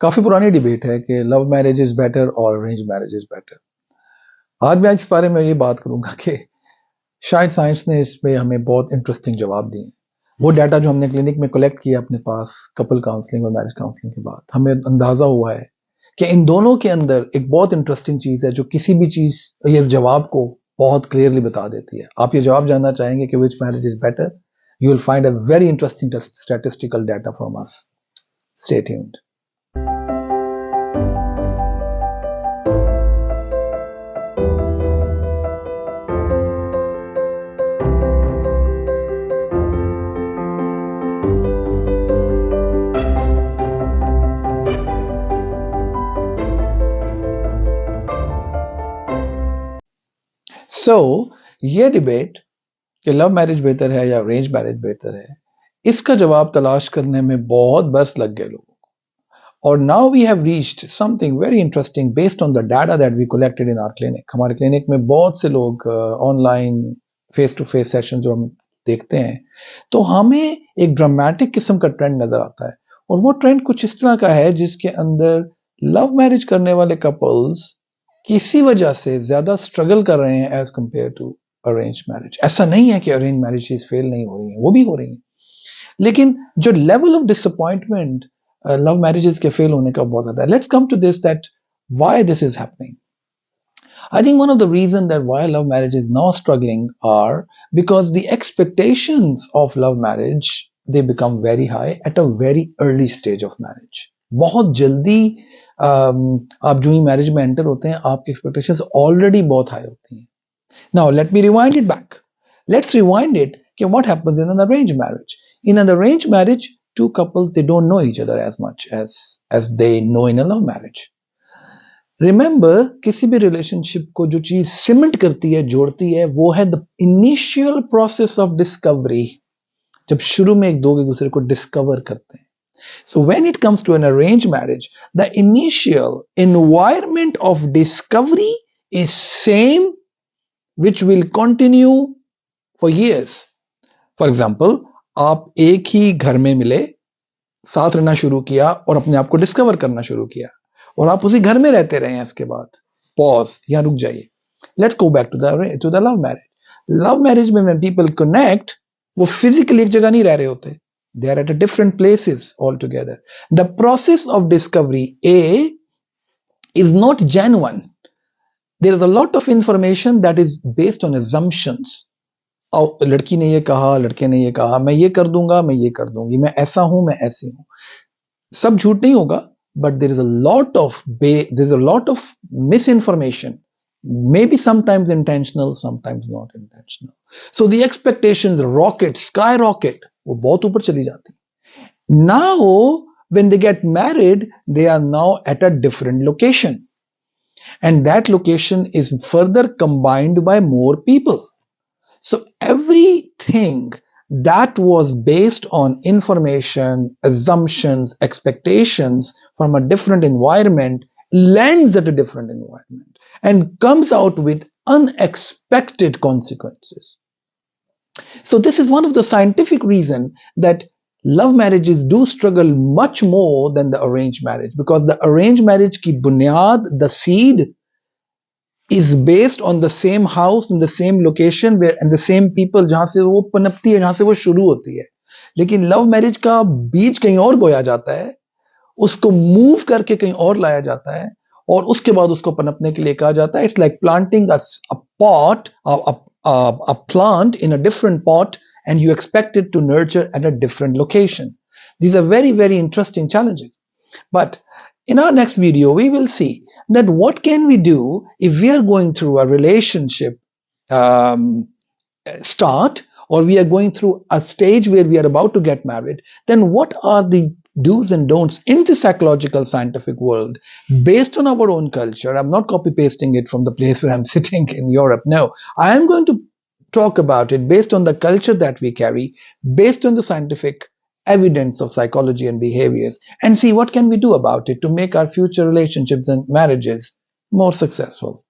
काफी पुरानी डिबेट है कि लव मैरिज इज बेटर और अरेंज मैरिज इज बेटर। आज मैं इस बारे में ये बात करूंगा कि शायद साइंस ने इस पे हमें बहुत इंटरेस्टिंग जवाब दिए। वो डाटा जो हमने क्लिनिक में कलेक्ट किया अपने पास कपल काउंसलिंग और मैरिज काउंसलिंग के बाद, हमें अंदाजा हुआ है कि इन दोनों के अंदर एक बहुत इंटरेस्टिंग चीज है जो किसी भी चीज ये जवाब को बहुत क्लियरली बता देती है। आप ये जवाब जानना चाहेंगे कि which marriage is better? You will find a very interesting statistical data from us. Stay tuned. ये डिबेट कि लव मैरिज बेहतर है या अरेंज मैरिज बेहतर है, इसका जवाब तलाश करने में बहुत बरस लग गए लोगों को। और now we have reached something very interesting based on the data that we collected in our clinic. हमारे क्लिनिक में बहुत से लोग online face to face session जो हम देखते हैं, तो हमें एक ड्रामेटिक किस्म का ट्रेंड नजर आता है। और वो ट्रेंड कुछ इस तरह का है जिसके अंदर लव मैरिज करने वाले कपल्स किसी वजह से ज्यादा स्ट्रगल कर रहे हैं as compare to arrange marriage. ऐसा नहीं है कि अरेंज मैरिज फेल नहीं हो रही है, वो भी हो रही है, लेकिन जो level of disappointment love marriages के फेल होने का बहुत ज्यादा है। Let's come to this that why this is happening. I think one of the reasons that why love marriage is now struggling are because the expectations of love marriage they become very high at a very early stage of marriage. बहुत जल्दी आप जो ही marriage में enter होते हैं आपकी expectations already बहुत high होती हैं। Now let me rewind it back. Let's rewind it. What happens in an arranged marriage? In an arranged marriage, two couples they don't know each other as much as they know in a love marriage. Remember, किसी भी relationship को जो चीज cement करती है, जोड़ती है, वो है the initial process of discovery. जब शुरू में एक दूसरे को डिस्कवर करते हैं। So when it comes to an arranged marriage, the initial environment of discovery is same, which will continue for years. For example, आप एक ही घर में मिले, साथ रहना शुरू किया और अपने आप को डिस्कवर करना शुरू किया और आप उसी घर में रहते रहे हैं। इसके बाद पॉज, यहां रुक जाइए। Let's go back to the love marriage. Love marriage में when people connect, वो फिजिकली एक जगह नहीं रह रहे होते, they are at a different places altogether. The process of discovery is not genuine. There is a lot of information that is based on assumptions. लड़की ने ये कहा, लड़के ने ये कहा, मैं ये कर दूंगा, मैं ये कर दूंगी, मैं ऐसा हूं, मैं ऐसी हूं। सब झूठ नहीं होगा, but there is a lot of misinformation, maybe sometimes intentional, sometimes not intentional. So the expectations skyrocket, वो बहुत ऊपर चली जाती। Now when they get married, they are now at a different location, and that location is further combined by more people. So everything that was based on information, assumptions, expectations from a different environment lands at a different environment and comes out with unexpected consequences. So this is one of the scientific reasons that love marriages do struggle much more than the arranged marriage, because the arranged marriage ki bunyad, the seed, is based on the same house in the same location where and the same people, जहां से वो पनपती है, जहां से वो शुरू होती है। लेकिन लव मैरिज का बीज कहीं और बोया जाता है, उसको मूव करके कहीं और लाया जाता है और उसके बाद उसको पनपने के लिए कहा जाता है। It's like planting a plant in a different pot and you expect it to nurture at a different location. These are very, very interesting challenges. But in our next video, we will see that what can we do if we are going through a relationship start, or we are going through a stage where we are about to get married. Then what are the do's and don'ts in the psychological scientific world based on our own culture? I'm not copy pasting it from the place where I'm sitting in Europe. No, I am going to talk about it based on the culture that we carry, based on the scientific evidence of psychology and behaviors, and see what can we do about it to make our future relationships and marriages more successful.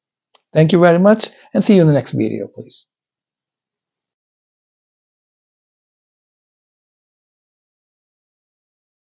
Thank you very much and see you in the next video, please.